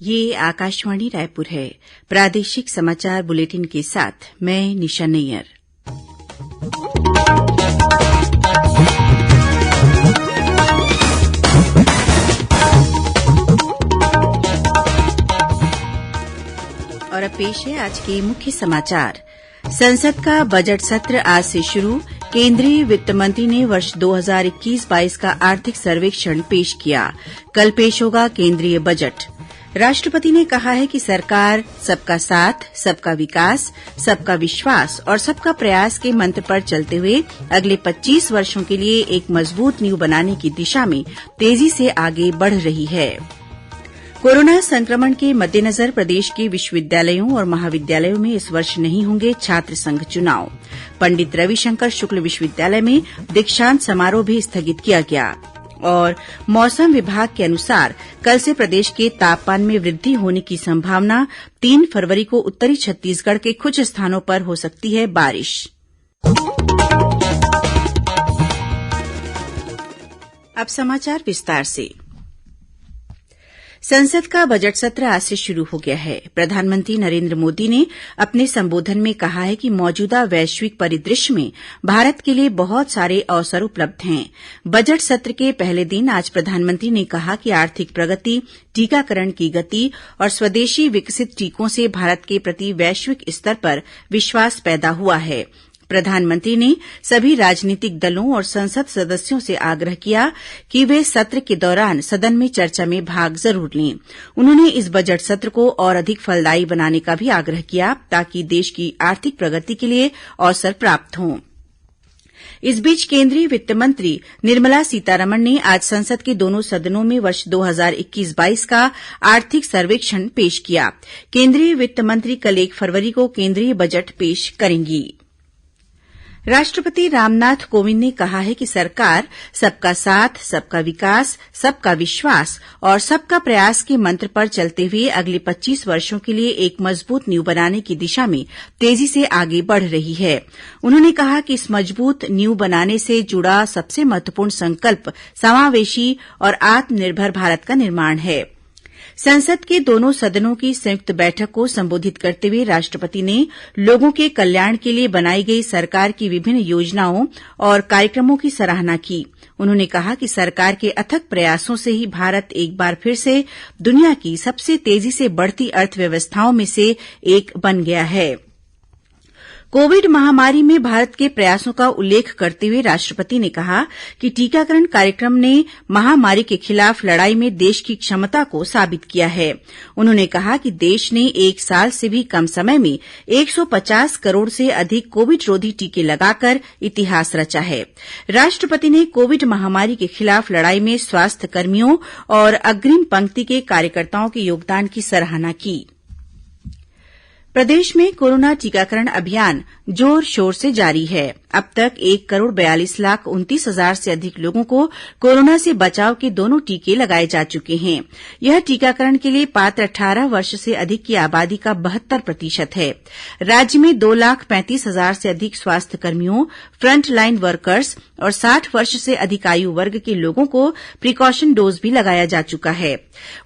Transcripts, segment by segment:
ये आकाशवाणी रायपुर है। प्रादेशिक समाचार बुलेटिन के साथ मैं निशा नैयर। और अब पेश है आज के मुख्य समाचार। संसद का बजट सत्र आज से शुरू। केंद्रीय वित्त मंत्री ने वर्ष 2021-22 का आर्थिक सर्वेक्षण पेश किया। कल पेश होगा केंद्रीय बजट। राष्ट्रपति ने कहा है कि सरकार सबका साथ, सबका विकास, सबका विश्वास और सबका प्रयास के मंत्र पर चलते हुए अगले 25 वर्षों के लिए एक मजबूत नींव बनाने की दिशा में तेजी से आगे बढ़ रही है। कोरोना संक्रमण के मद्देनजर प्रदेश के विश्वविद्यालयों और महाविद्यालयों में इस वर्ष नहीं होंगे छात्र संघ चुनाव। पंडित रविशंकर शुक्ल विश्वविद्यालय में दीक्षांत समारोह भी स्थगित किया गया। और मौसम विभाग के अनुसार कल से प्रदेश के तापमान में वृद्धि होने की संभावना। 3 फरवरी को उत्तरी छत्तीसगढ़ के कुछ स्थानों पर हो सकती है बारिश। अब समाचार विस्तार से। संसद का बजट सत्र आज से शुरू हो गया है। प्रधानमंत्री नरेंद्र मोदी ने अपने संबोधन में कहा है कि मौजूदा वैश्विक परिदृश्य में भारत के लिए बहुत सारे अवसर उपलब्ध हैं। बजट सत्र के पहले दिन आज प्रधानमंत्री ने कहा कि आर्थिक प्रगति, टीकाकरण की गति और स्वदेशी विकसित टीकों से भारत के प्रति वैश्विक स्तर पर विश्वास पैदा हुआ है। प्रधानमंत्री ने सभी राजनीतिक दलों और संसद सदस्यों से आग्रह किया कि वे सत्र के दौरान सदन में चर्चा में भाग जरूर लें। उन्होंने इस बजट सत्र को और अधिक फलदायी बनाने का भी आग्रह किया ताकि देश की आर्थिक प्रगति के लिए अवसर प्राप्त हों। इस बीच केंद्रीय वित्त मंत्री निर्मला सीतारमण ने आज संसद के दोनों सदनों में वर्ष 2021-22 का आर्थिक सर्वेक्षण पेश किया। केंद्रीय वित्त मंत्री कल 1 फरवरी को केंद्रीय बजट पेश करेंगी। राष्ट्रपति रामनाथ कोविंद ने कहा है कि सरकार सबका साथ, सबका विकास, सबका विश्वास और सबका प्रयास के मंत्र पर चलते हुए अगले 25 वर्षों के लिए एक मजबूत नींव बनाने की दिशा में तेजी से आगे बढ़ रही है। उन्होंने कहा कि इस मजबूत नींव बनाने से जुड़ा सबसे महत्वपूर्ण संकल्प समावेशी और आत्मनिर्भर भारत का निर्माण है। संसद के दोनों सदनों की संयुक्त बैठक को संबोधित करते हुए राष्ट्रपति ने लोगों के कल्याण के लिए बनाई गई सरकार की विभिन्न योजनाओं और कार्यक्रमों की सराहना की। उन्होंने कहा कि सरकार के अथक प्रयासों से ही भारत एक बार फिर से दुनिया की सबसे तेजी से बढ़ती अर्थव्यवस्थाओं में से एक बन गया है। कोविड महामारी में भारत के प्रयासों का उल्लेख करते हुए राष्ट्रपति ने कहा कि टीकाकरण कार्यक्रम ने महामारी के खिलाफ लड़ाई में देश की क्षमता को साबित किया है। उन्होंने कहा कि देश ने 1 साल से भी कम समय में 150 करोड़ से अधिक कोविड रोधी टीके लगाकर इतिहास रचा है। राष्ट्रपति ने कोविड महामारी के खिलाफ लड़ाई में स्वास्थ्य कर्मियों और अग्रिम पंक्ति के कार्यकर्ताओं के योगदान की सराहना की। प्रदेश में कोरोना टीकाकरण अभियान जोर शोर से जारी है। अब तक 1,42,29,000 से अधिक लोगों को कोरोना से बचाव के दोनों टीके लगाए जा चुके हैं। यह टीकाकरण के लिए पात्र 18 वर्ष से अधिक की आबादी का 72% है। राज्य में 2,35,000 से अधिक स्वास्थ्य कर्मियों, फ्रंट लाइन वर्कर्स और 60 वर्ष से अधिक आयु वर्ग के लोगों को प्रिकॉशन डोज भी लगाया जा चुका है।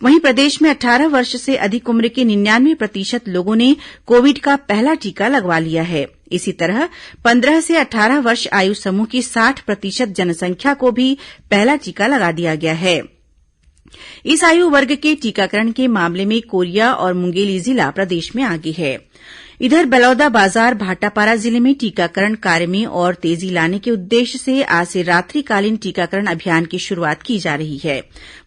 वहीं प्रदेश में 18 वर्ष से अधिक उम्र के 99% लोगों ने कोविड का पहला टीका लगवा लिया है। इसी तरह 15 से 18 वर्ष आयु समूह की 60% जनसंख्या को भी पहला टीका लगा दिया गया है। इस आयु वर्ग के टीकाकरण के मामले में कोरिया और मुंगेली जिला प्रदेश में आगे है। इधर बलौदाबाजार भाटापारा जिले में टीकाकरण कार्य में और तेजी लाने के उद्देश्य से आज से रात्रिकालीन टीकाकरण अभियान की शुरूआत की जा रही है।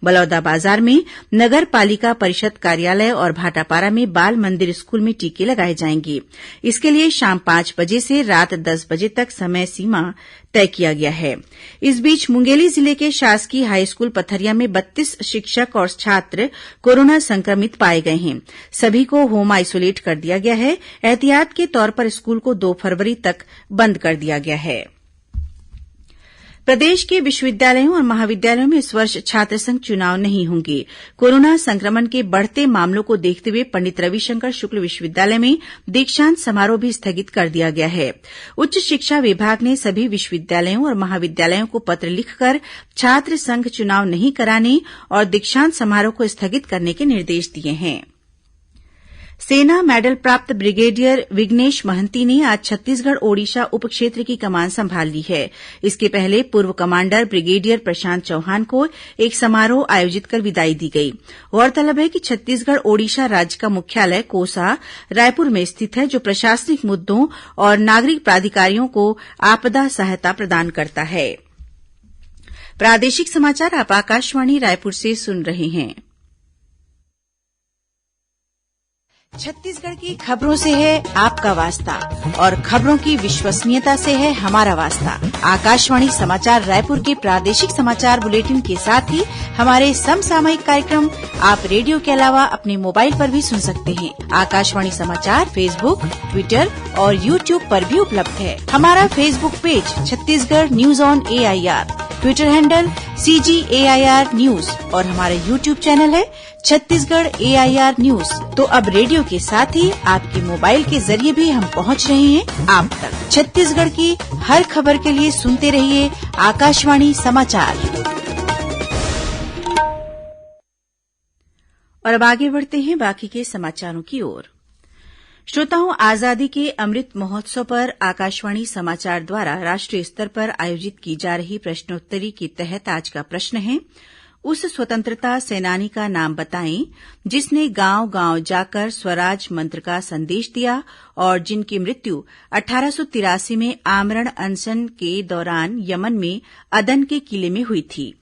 बलौदाबाजार में नगर पालिका परिषद कार्यालय और भाटापारा में बाल मंदिर स्कूल में टीके लगाए जाएंगे। इसके लिए शाम 5 बजे से रात 10 बजे तक समय सीमा तय किया गया है। इस बीच मुंगेली जिले के शासकीय हाईस्कूल पथरिया में 32 शिक्षक और छात्र कोरोना संक्रमित पाए गए हैं। सभी को होम आइसोलेट कर दिया गया है। एहतियात के तौर पर स्कूल को 2 फरवरी तक बंद कर दिया गया है। प्रदेश के विश्वविद्यालयों और महाविद्यालयों में इस वर्ष छात्र संघ चुनाव नहीं होंगे। कोरोना संक्रमण के बढ़ते मामलों को देखते हुए पंडित रविशंकर शुक्ल विश्वविद्यालय में दीक्षांत समारोह भी स्थगित कर दिया गया है। उच्च शिक्षा विभाग ने सभी विश्वविद्यालयों और महाविद्यालयों को पत्र लिखकर छात्र संघ चुनाव नहीं कराने और दीक्षांत समारोह को स्थगित करने के निर्देश दिए हैं। सेना मेडल प्राप्त ब्रिगेडियर विग्नेश महंती ने आज छत्तीसगढ़ ओडिशा उप क्षेत्र की कमान संभाल ली है। इसके पहले पूर्व कमांडर ब्रिगेडियर प्रशांत चौहान को एक समारोह आयोजित कर विदाई दी गई। गौरतलब है कि छत्तीसगढ़ ओडिशा राज्य का मुख्यालय कोसा रायपुर में स्थित है, जो प्रशासनिक मुद्दों और नागरिक प्राधिकारियों को आपदा सहायता प्रदान करता है। प्रादेशिक समाचार आप आकाशवाणी रायपुर से सुन रहे हैं। छत्तीसगढ़ की खबरों से है आपका वास्ता और खबरों की विश्वसनीयता से है हमारा वास्ता। आकाशवाणी समाचार रायपुर के प्रादेशिक समाचार बुलेटिन के साथ ही हमारे समसामयिक कार्यक्रम आप रेडियो के अलावा अपने मोबाइल पर भी सुन सकते हैं। आकाशवाणी समाचार फेसबुक, ट्विटर और यूट्यूब पर भी उपलब्ध है। हमारा Facebook page Chhattisgarh news on AIR, Twitter handle CGAIR news और हमारा यूट्यूब चैनल है छत्तीसगढ़ AIR न्यूज। तो अब रेडियो के साथ ही आपके मोबाइल के जरिए भी हम पहुंच रहे हैं आप तक। छत्तीसगढ़ की हर खबर के लिए सुनते रहिए आकाशवाणी समाचार। और अब आगे बढ़ते हैं बाकी के समाचारों की ओर। श्रोताओं, आजादी के अमृत महोत्सव पर आकाशवाणी समाचार द्वारा राष्ट्रीय स्तर पर आयोजित की जा रही प्रश्नोत्तरी के तहत आज का प्रश्न है, उस स्वतंत्रता सेनानी का नाम बताएं जिसने गांव गांव जाकर स्वराज मंत्र का संदेश दिया और जिनकी मृत्यु 1883 में आमरण अनशन के दौरान यमन में अदन के किले में हुई थी।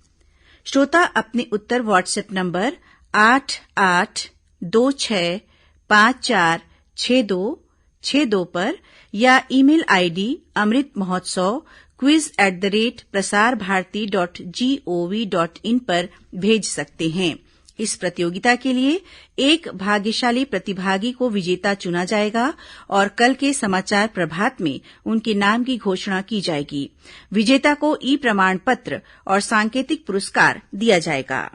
श्रोता अपने उत्तर व्हाट्सएप नंबर 8826546262 पर या ईमेल आईडी amritmahotsav@prasarbharati.gov.in पर भेज सकते हैं। इस प्रतियोगिता के लिए एक भाग्यशाली प्रतिभागी को विजेता चुना जाएगा और कल के समाचार प्रभात में उनके नाम की घोषणा की जाएगी। विजेता को ई प्रमाण पत्र और सांकेतिक पुरस्कार दिया जाएगा।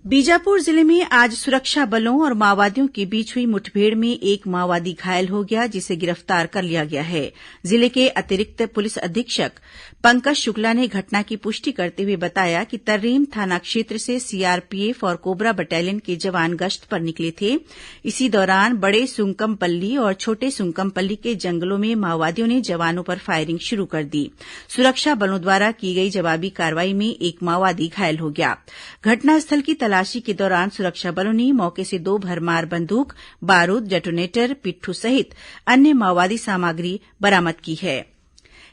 बीजापुर जिले में आज सुरक्षा बलों और माओवादियों के बीच हुई मुठभेड़ में एक माओवादी घायल हो गया, जिसे गिरफ्तार कर लिया गया है। जिले के अतिरिक्त पुलिस अधीक्षक पंकज शुक्ला ने घटना की पुष्टि करते हुए बताया कि तर्रेम थाना क्षेत्र से सीआरपीएफ और कोबरा बटालियन के जवान गश्त पर निकले थे। इसी दौरान बड़े सुंकमपल्ली और छोटे सुंकमपल्ली के जंगलों में माओवादियों ने जवानों पर फायरिंग शुरू कर दी। सुरक्षा बलों द्वारा की गई जवाबी कार्रवाई में एक माओवादी घायल हो गया। घटनास्थल की तलाशी के दौरान सुरक्षा बलों ने मौके से 2 भरमार बंदूक, बारूद, डेटोनेटर, पिट्ठू सहित अन्य माओवादी सामग्री बरामद की है।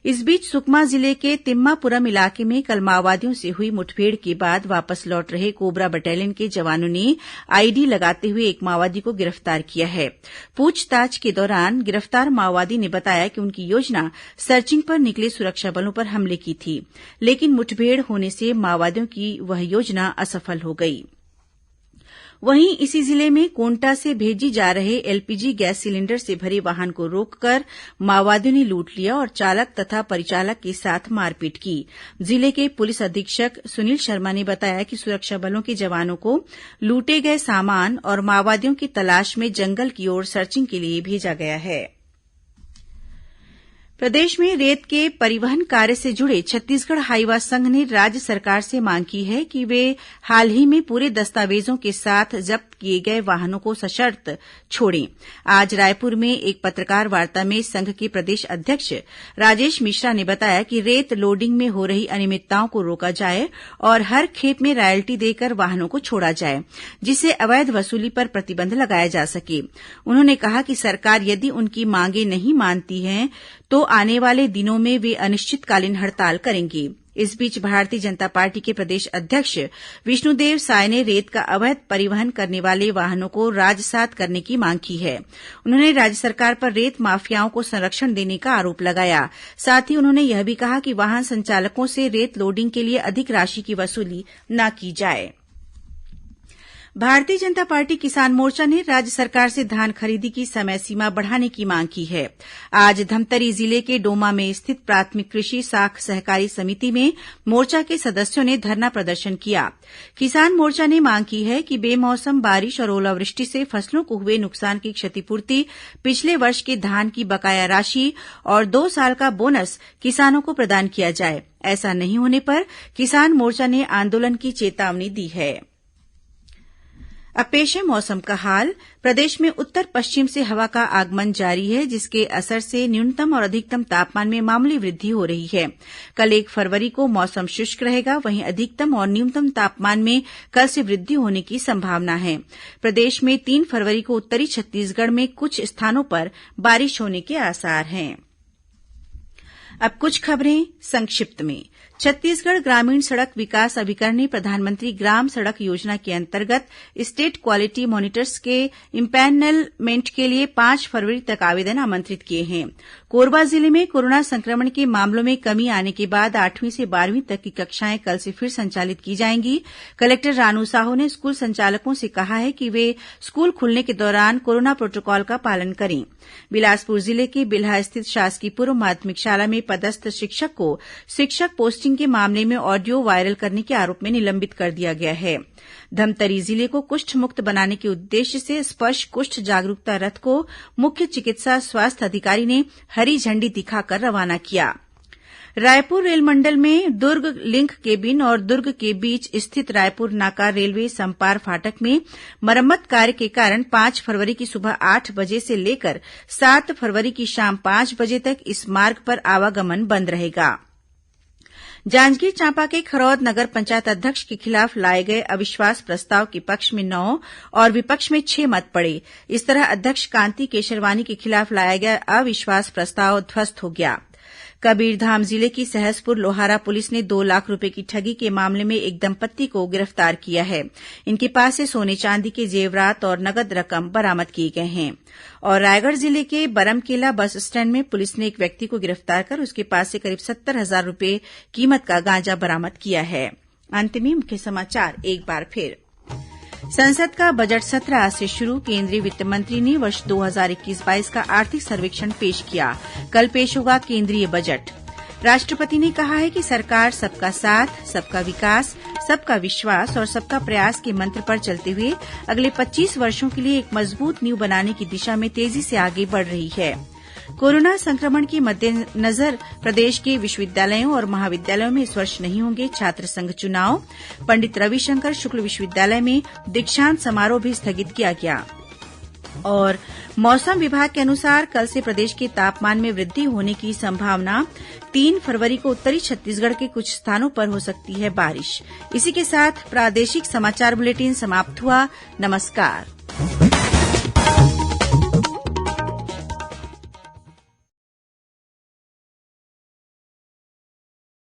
इस बीच सुकमा जिले के तिम्मापुरम इलाके में कल माओवादियों से हुई मुठभेड़ के बाद वापस लौट रहे कोबरा बटालियन के जवानों ने आईडी लगाते हुए एक माओवादी को गिरफ्तार किया है। पूछताछ के दौरान गिरफ्तार माओवादी ने बताया कि उनकी योजना सर्चिंग पर निकले सुरक्षा बलों पर हमले की थी, लेकिन मुठभेड़ होने से माओवादियों की वह योजना असफल हो गई। वहीं इसी जिले में कोंटा से भेजी जा रहे एलपीजी गैस सिलेंडर से भरे वाहन को रोककर माओवादियों ने लूट लिया और चालक तथा परिचालक के साथ मारपीट की। जिले के पुलिस अधीक्षक सुनील शर्मा ने बताया कि सुरक्षा बलों के जवानों को लूटे गए सामान और माओवादियों की तलाश में जंगल की ओर सर्चिंग के लिए भेजा गया है। प्रदेश में रेत के परिवहन कार्य से जुड़े छत्तीसगढ़ हाईवा संघ ने राज्य सरकार से मांग की है कि वे हाल ही में पूरे दस्तावेजों के साथ जब्त किए गए वाहनों को सशर्त छोड़ें। आज रायपुर में एक पत्रकार वार्ता में संघ के प्रदेश अध्यक्ष राजेश मिश्रा ने बताया कि रेत लोडिंग में हो रही अनियमितताओं को रोका जाए और हर खेप में रॉयल्टी देकर वाहनों को छोड़ा जाए, जिससे अवैध वसूली पर प्रतिबंध लगाया जा सके। उन्होंने कहा कि सरकार यदि उनकी मांगें नहीं मानती है तो आने वाले दिनों में वे अनिश्चितकालीन हड़ताल करेंगे। इस बीच भारतीय जनता पार्टी के प्रदेश अध्यक्ष विष्णुदेव साय ने रेत का अवैध परिवहन करने वाले वाहनों को राजसात करने की मांग की है। उन्होंने राज्य सरकार पर रेत माफियाओं को संरक्षण देने का आरोप लगाया। साथ ही उन्होंने यह भी कहा कि वाहन संचालकों से रेत लोडिंग के लिए अधिक राशि की वसूली न की जाए। भारतीय जनता पार्टी किसान मोर्चा ने राज्य सरकार से धान खरीदी की समय सीमा बढ़ाने की मांग की है। आज धमतरी जिले के डोमा में स्थित प्राथमिक कृषि साख सहकारी समिति में मोर्चा के सदस्यों ने धरना प्रदर्शन किया। किसान मोर्चा ने मांग की है कि बेमौसम बारिश और ओलावृष्टि से फसलों को हुए नुकसान की क्षतिपूर्ति, पिछले वर्ष के धान की बकाया राशि और 2 साल का बोनस किसानों को प्रदान किया जाए। ऐसा नहीं होने पर किसान मोर्चा ने आंदोलन की चेतावनी दी है। अब पेश है मौसम का हाल। प्रदेश में उत्तर पश्चिम से हवा का आगमन जारी है, जिसके असर से न्यूनतम और अधिकतम तापमान में मामूली वृद्धि हो रही है। कल 1 फरवरी को मौसम शुष्क रहेगा, वहीं अधिकतम और न्यूनतम तापमान में कल से वृद्धि होने की संभावना है। प्रदेश में 3 फरवरी को उत्तरी छत्तीसगढ़ में कुछ स्थानों पर बारिश होने के आसार हैं। अब कुछ खबरें संक्षिप्त में। छत्तीसगढ़ ग्रामीण सड़क विकास अभिकरण ने प्रधानमंत्री ग्राम सड़क योजना के अंतर्गत स्टेट क्वालिटी मॉनिटर्स के इम्पैनलमेंट के लिए 5 फरवरी तक आवेदन आमंत्रित किए हैं। कोरबा जिले में कोरोना संक्रमण के मामलों में कमी आने के बाद 8वीं से 12वीं तक की कक्षाएं कल से फिर संचालित की जाएंगी। कलेक्टर रानू साहू ने स्कूल संचालकों से कहा है कि वे स्कूल खुलने के दौरान कोरोना प्रोटोकॉल का पालन करें। बिलासपुर जिले के बिल्हा स्थित शासकीय पूर्व माध्यमिक शाला में पदस्थ शिक्षक को शिक्षक पोस्टिंग के मामले में ऑडियो वायरल करने के आरोप में निलंबित कर दिया गया है। धमतरी जिले को कुष्ठ मुक्त बनाने के उद्देश्य से स्पर्श कुष्ठ जागरूकता रथ को मुख्य चिकित्सा स्वास्थ्य अधिकारी ने हरी झंडी दिखाकर रवाना किया। रायपुर रेलमंडल में दुर्ग लिंक केबिन और दुर्ग के बीच स्थित रायपुर नाका रेलवे समपार फाटक में मरम्मत कार्य के कारण 5 फरवरी की सुबह 8 बजे से लेकर 7 फरवरी की शाम 5 बजे तक इस मार्ग पर आवागमन बंद रहेगा। जांजगीर चांपा के खरौद नगर पंचायत अध्यक्ष के खिलाफ लाए गए अविश्वास प्रस्ताव के पक्ष में 9 और विपक्ष में 6 मत पड़े। इस तरह अध्यक्ष कांति केशरवानी के खिलाफ लाया गया अविश्वास प्रस्ताव ध्वस्त हो गया। कबीरधाम जिले की सहसपुर लोहारा पुलिस ने 2 लाख रूपये की ठगी के मामले में एक दंपत्ति को गिरफ्तार किया है। इनके पास से सोने चांदी के जेवरात और नगद रकम बरामद किए गए हैं। और रायगढ़ जिले के बरमकेला बस स्टैंड में पुलिस ने एक व्यक्ति को गिरफ्तार कर उसके पास से करीब 70,000 रूपये कीमत का गांजा बरामद किया है। अंत में मुख्य समाचार एक बार फिर। संसद का बजट सत्र आज से शुरू। केंद्रीय वित्त मंत्री ने वर्ष 2021-22 का आर्थिक सर्वेक्षण पेश किया। कल पेश होगा केंद्रीय बजट। राष्ट्रपति ने कहा है कि सरकार सबका साथ, सबका विकास, सबका विश्वास और सबका प्रयास के मंत्र पर चलते हुए अगले 25 वर्षों के लिए एक मजबूत नींव बनाने की दिशा में तेजी से आगे बढ़ रही है। कोरोना संक्रमण के मद्देनजर प्रदेश के विश्वविद्यालयों और महाविद्यालयों में इस वर्ष नहीं होंगे छात्र संघ चुनाव। पंडित रविशंकर शुक्ल विश्वविद्यालय में दीक्षांत समारोह भी स्थगित किया गया। और मौसम विभाग के अनुसार कल से प्रदेश के तापमान में वृद्धि होने की संभावना। 3 फरवरी को उत्तरी छत्तीसगढ़ के कुछ स्थानों पर हो सकती है बारिश। इसी के साथ प्रादेशिक समाचार बुलेटिन समाप्त हुआ। नमस्कार।